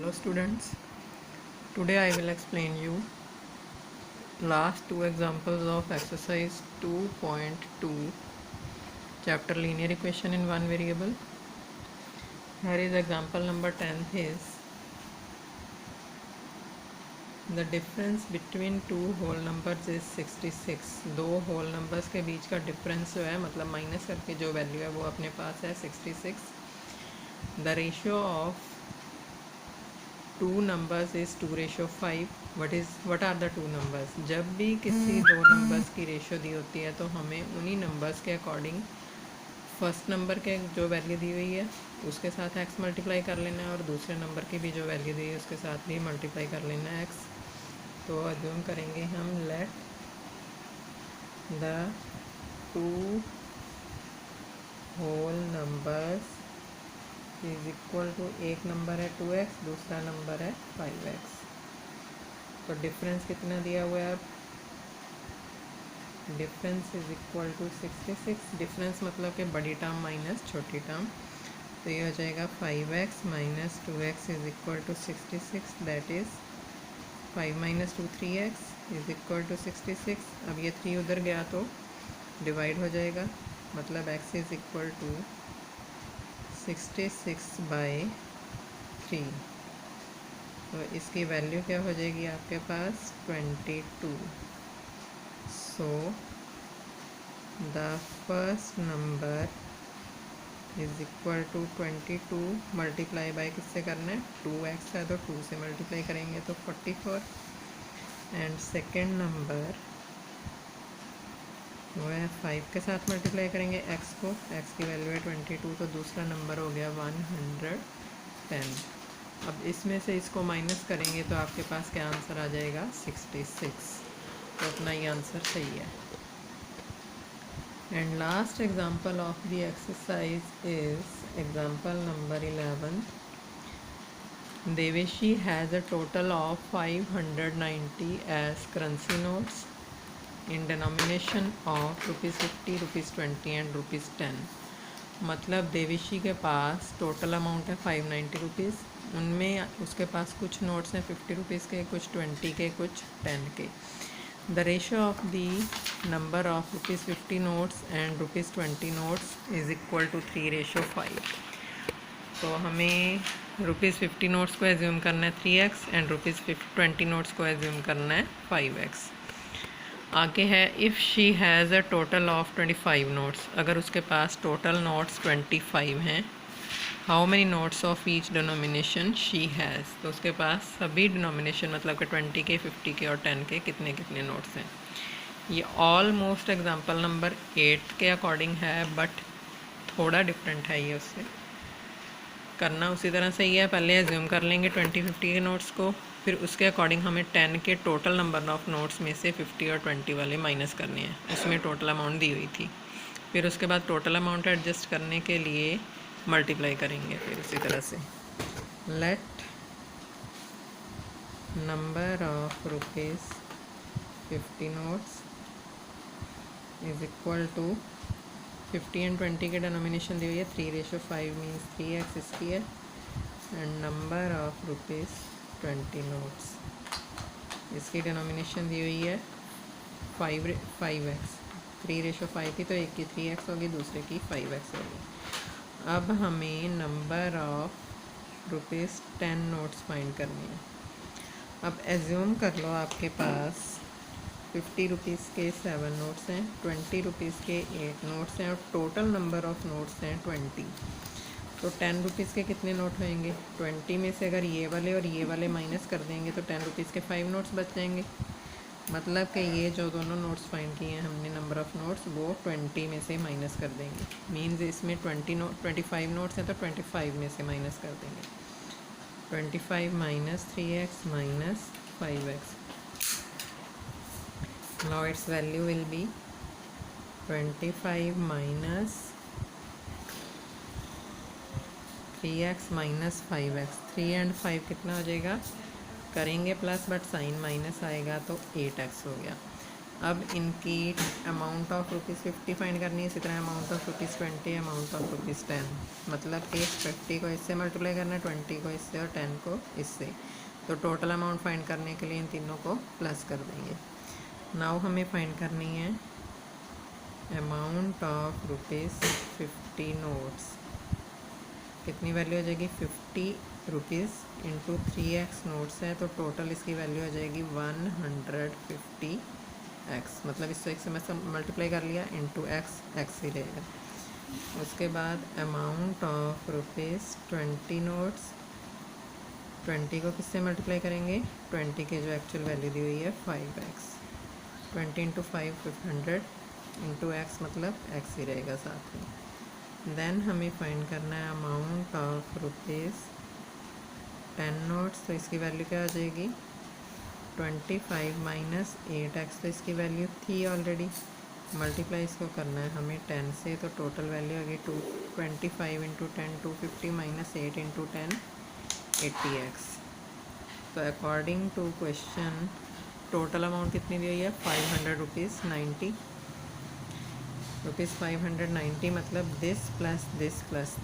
Hello students, today I will explain you last two examples of exercise 2.2 chapter linear equation in one variable. Here is example number 10 is the difference between two whole numbers is 66. दो whole numbers के बीच का difference जो है मतलब minus करके जो value है वो अपने पास है 66. The ratio of two numbers is 2:5. What are the two numbers? जब भी किसी दो नंबर्स की रेशियो दी होती है तो हमें उन्हीं नंबर्स के अकॉर्डिंग फर्स्ट नंबर के जो वैल्यू दी हुई है उसके साथ x मल्टीप्लाई कर लेना है और दूसरे नंबर की भी जो वैल्यू दी है उसके साथ भी मल्टीप्लाई कर लेना है x. तो अज्यूम करेंगे हम let the two whole numbers is equal to, एक नंबर है 2x, दूसरा नंबर है 5x. तो डिफरेंस कितना दिया हुआ है? अब difference is equal to 66. Difference मतलब कि बड़ी टर्म माइनस छोटी टर्म. तो ये हो जाएगा 5x minus 2x is equal to 66. That is 5 minus 2 3x is equal to 66. अब ये 3 उधर गया तो डिवाइड हो जाएगा, मतलब x इज इक्वल टू 66/3. तो इसकी वैल्यू क्या हो जाएगी आपके पास? 22. So the first number is equal to 22 multiply by किससे करना है? 2x है तो 2 से मल्टीप्लाई करेंगे तो 44. एंड सेकेंड नंबर वो है 5 के साथ मल्टीप्लाई करेंगे x को. x की वैल्यू है 22, तो दूसरा नंबर हो गया 110. अब इसमें से इसको माइनस करेंगे तो आपके पास क्या आंसर आ जाएगा? 66. तो अपना ये आंसर सही है. And last example of the exercise is example number 11. Deveshi has a total of 590 as currency notes in denomination of ₹50, ₹20 and ₹10. मतलब देवेशी के पास टोटल अमाउंट है 590 उनमें उसके पास कुछ नोट्स हैं 50 रुपीज़ के, कुछ 20 के, कुछ 10 के. The ratio of the number of ₹50 notes and ₹20 notes is equal to 3:5. तो हमें ₹50 नोट्स को एज्यूम करना है 3x एंड ₹20 नोट्स को एज्यूम करना है 5x. आगे है if she has a total of 25 notes. अगर उसके पास टोटल नोट्स 25 हैं, how many notes of each denomination she has. तो उसके पास सभी डिनोमिनेशन मतलब कि 20 के, 50 के और 10 के कितने कितने नोट्स हैं. ये ऑलमोस्ट एग्जांपल नंबर 8 के अकॉर्डिंग है, बट थोड़ा डिफरेंट है. ये उससे करना उसी तरह से ही है. पहले एज्यूम कर लेंगे 20-50 के नोट्स को, फिर उसके अकॉर्डिंग हमें 10 के टोटल नंबर ऑफ़ नोट्स में से 50 और 20 वाले माइनस करने हैं. उसमें टोटल अमाउंट दी हुई थी. फिर उसके बाद टोटल अमाउंट एडजस्ट करने के लिए मल्टीप्लाई करेंगे. फिर उसी तरह से let number of ₹50 notes is equal to 50 and 20 के डिनोमिनेशन दी हुई है 3:5 मीन्स 3x इसकी है. एंड नंबर ऑफ ₹20 नोट्स इसकी डिनोमिनेशन दी हुई है 5x. 3:5 थी तो एक की 3x होगी, दूसरे की 5x होगी. अब हमें नंबर ऑफ ₹10 नोट्स फाइंड करनी है. अब एज्यूम कर लो आपके पास 50 रुपीज़ के 7 नोट्स हैं, 20 रुपीज़ के 8 नोट्स हैं और टोटल नंबर ऑफ़ नोट्स हैं 20. तो 10 रुपीज़ के कितने नोट होंगे? 20 में से अगर ये वाले और ये वाले माइनस कर देंगे तो 10 रुपीज़ के 5 नोट्स बच जाएंगे. मतलब कि ये जो दोनों नोट्स फाइंड किए हैं हमने नंबर ऑफ़ नोट्स, वो 20 में से माइनस कर देंगे. मीन्स इसमें 25 नोट्स हैं तो 25 में से माइनस कर देंगे. 25 minus 3x minus 5x. Now its value will be 25 minus 3x minus 5x. 3 and 5 कितना हो जाएगा? करेंगे प्लस बट साइन माइनस आएगा तो 8x हो गया. अब इनकी अमाउंट ऑफ ₹50 फाइंड करनी है, इसी तरह अमाउंट ऑफ ₹20, अमाउंट ऑफ ₹10, मतलब कि 50 को इससे मल्टीप्लाई करना है, 20 को इससे और 10 को इससे। तो टोटल अमाउंट फाइंड करने के लिए इन तीनों को प्लस कर देंगे। नाउ हमें फाइंड करनी है अमाउंट ऑफ ₹50 नोट्स। कितनी वैल्यू आ जाएगी? ₹50 इंटू 3x नोट्स है, तो टोटल इसकी वैल्यू आ जाएगी 150x, मतलब इससे एक से मैं मल्टीप्लाई कर लिया, इंटू x ही रहेगा। उसके बाद अमाउंट ऑफ ₹20 नोट्स, 20 को किससे मल्टीप्लाई करेंगे? 20 की जो एक्चुअल वैल्यू दी हुई है 5x, 20 इंटू 5 500 इंटू x, मतलब x ही रहेगा साथ में। देन हमें फाइंड करना है अमाउंट ऑफ ₹10 नोट्स, तो इसकी वैल्यू क्या आ जाएगी? 25 माइनस 8x, तो इसकी वैल्यू थी ऑलरेडी, मल्टीप्लाई इसको करना है हमें 10 से, तो टोटल वैल्यू आ गई 25 इंटू 10 250 माइनस 8 इंटू 10 80x। तो according to question total amount कितनी दी हुई है? ₹590, ₹590, मतलब दिस प्लस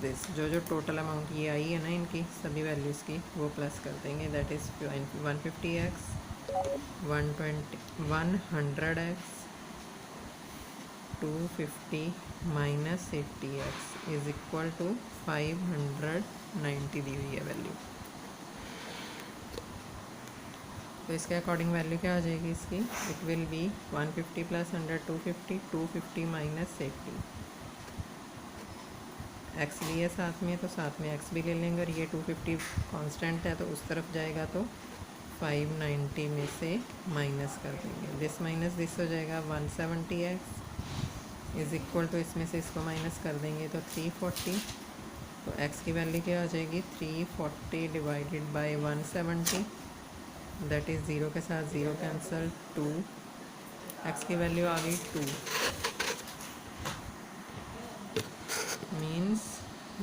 दिस, जो टोटल अमाउंट ये आई है ना इनकी सभी वैल्यूज़ की, वो प्लस कर देंगे। That is 150x, 100x, 250 minus 80x is equal to 590 दी हुई है वैल्यू। तो इसके अकॉर्डिंग वैल्यू क्या आ जाएगी इसकी? It will be 150 plus 100 250, 250 minus 80, x भी है साथ में, तो साथ में एक्स भी ले लेंगे, और ये 250 कांस्टेंट है तो उस तरफ जाएगा, तो 590 में से माइनस कर देंगे। दिस माइनस दिस हो जाएगा 170x इज़ इक्वल टू, इसमें से इसको माइनस कर देंगे तो 340, तो x की वैल्यू क्या आ जाएगी? 340 डिवाइडेड बाय 170, दैट इज़ 0 के साथ 0 कैंसल, 2, x की वैल्यू आ गई 2, means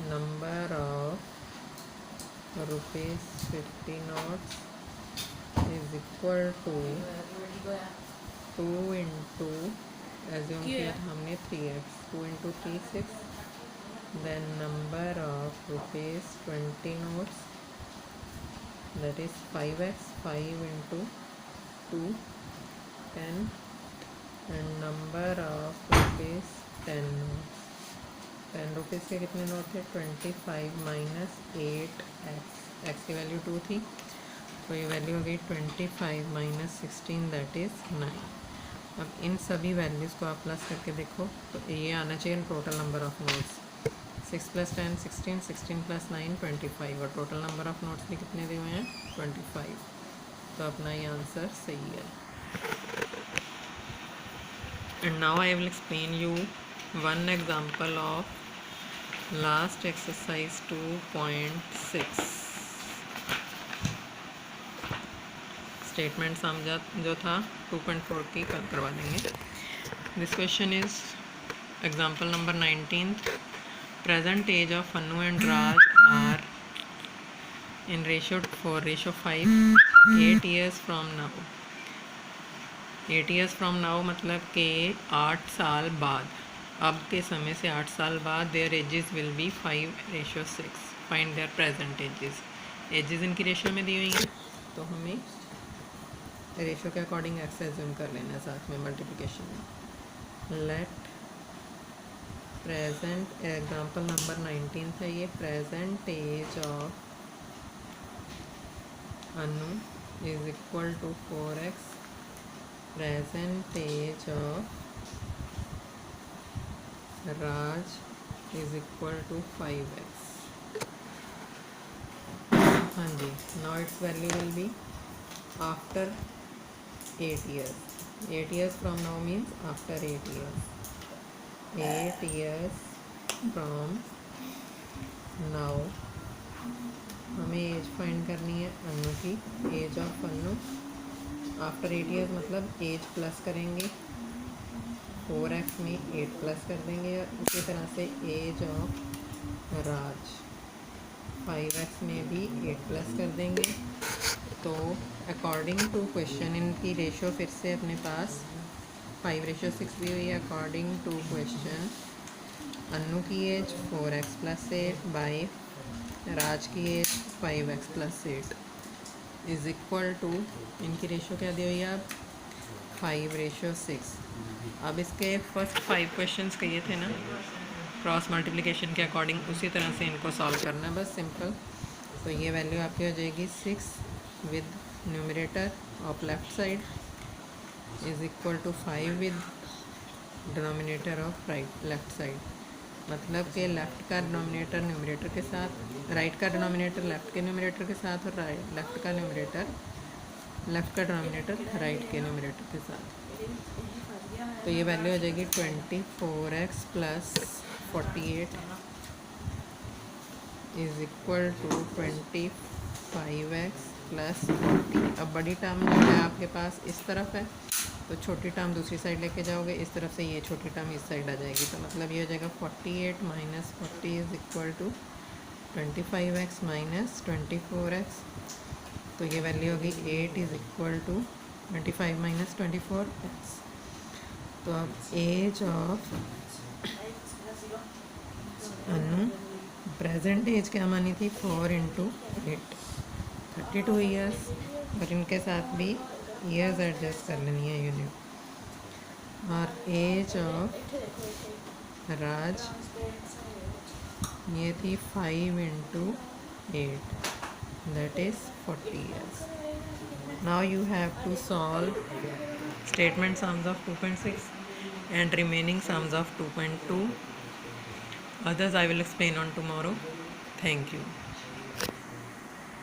number of ₹50 notes is equal to 2 into, assume किया था हमने 3x, 2 into 3 6, then number of ₹20 notes that is 5x, 5 into 2 10, and number of rupees 10 notes, 10 rupees के कितने नोट थे? 25 माइनस 8x, x की वैल्यू 2 थी, तो ये वैल्यू हो गई 25 माइनस 16, दैट इज़ 9। अब इन सभी वैल्यूज़ को आप प्लस करके देखो, तो ये आना चाहिए total number of notes, 6 plus 10 16, 16 plus 9 25, और टोटल नंबर ऑफ नोट्स भी कितने दिए हुए हैं? 25, तो अपना ये आंसर सही है। And now I will explain you one example of last exercise 2.6। Statement समझा जो था 2.4 की करवा देंगे। This question is example number 19th। Present age of Anu and Raj are in ratio 4:5 8 years from now। 8 years from now मतलब के 8 साल बाद, अब के समय से 8 साल बाद their ages will be 5:6। find their present ages। Ages इनकी रेशियो में दी हुई हैं, तो हमें रेशियो के अकॉर्डिंग एक्स एज्यूम कर लेना है साथ में मल्टीप्लिकेशन में। लेट प्रेजेंट, एग्जाम्पल नंबर 19 है ये, present age of Anu is equal to 4x, present age of Raj is equal to 5x। हाँ जी, now its value will be after 8 years, 8 years from now means after 8 years, 8 years from now हमें age find करनी है अनु की, age of Anu after 8 years, मतलब age plus करेंगे 4x में 8 plus कर देंगे, और उसी तरह से एज ऑफ राज 5x में भी 8 प्लस कर देंगे। तो अकॉर्डिंग टू क्वेश्चन इनकी रेशियो फिर से अपने पास 5:6 दी हुई है। अकॉर्डिंग टू क्वेश्चन अन्नू की एज 4x+8 बाई राज की age 5x+8 is equal to, इनकी रेशो क्या दी हुई है अब 5:6। अब इसके फर्स्ट 5 क्वेश्चंस किए थे ना क्रॉस मल्टीप्लिकेशन के अकॉर्डिंग, उसी तरह से इनको सॉल्व करना है बस सिंपल। तो ये वैल्यू आपकी हो जाएगी 6 with numerator of left side is equal to 5 with denominator of right left side. मतलब कि लेफ़्ट का डिनोमिनेटर न्यूमरेटर के साथ, राइट का डिनोमिनेटर लेफ़्ट के न्यूमरेटर के साथ, और लेफ़्ट का डिनोमिनेटर राइट के न्यूमरेटर के साथ। तो ये वैल्यू हो जाएगी 24x plus 48 is equal to 25x plus 40। अब बड़ी टर्म जो है आपके पास इस तरफ है, तो छोटी टर्म दूसरी साइड लेके जाओगे, इस तरफ से ये छोटी टर्म इस साइड आ जाएगी। तो मतलब ये हो जाएगा 48 minus 40 is equal to 25x minus 24x। तो ये वैल्यू होगी 8 is equal to 25 minus 24x। तो अब age of Anu, present age क्या मानी थी 4 × 8 32 ईयर्स, और इनके साथ भी ईयर्स एडजस्ट कर लेनी है यूनिट। और एज ऑफ राज ये थी 5 × 8 that is 40 years. Now you have to solve statement sums of 2.6 and remaining sums of 2.2. Others I will explain on tomorrow. Thank you.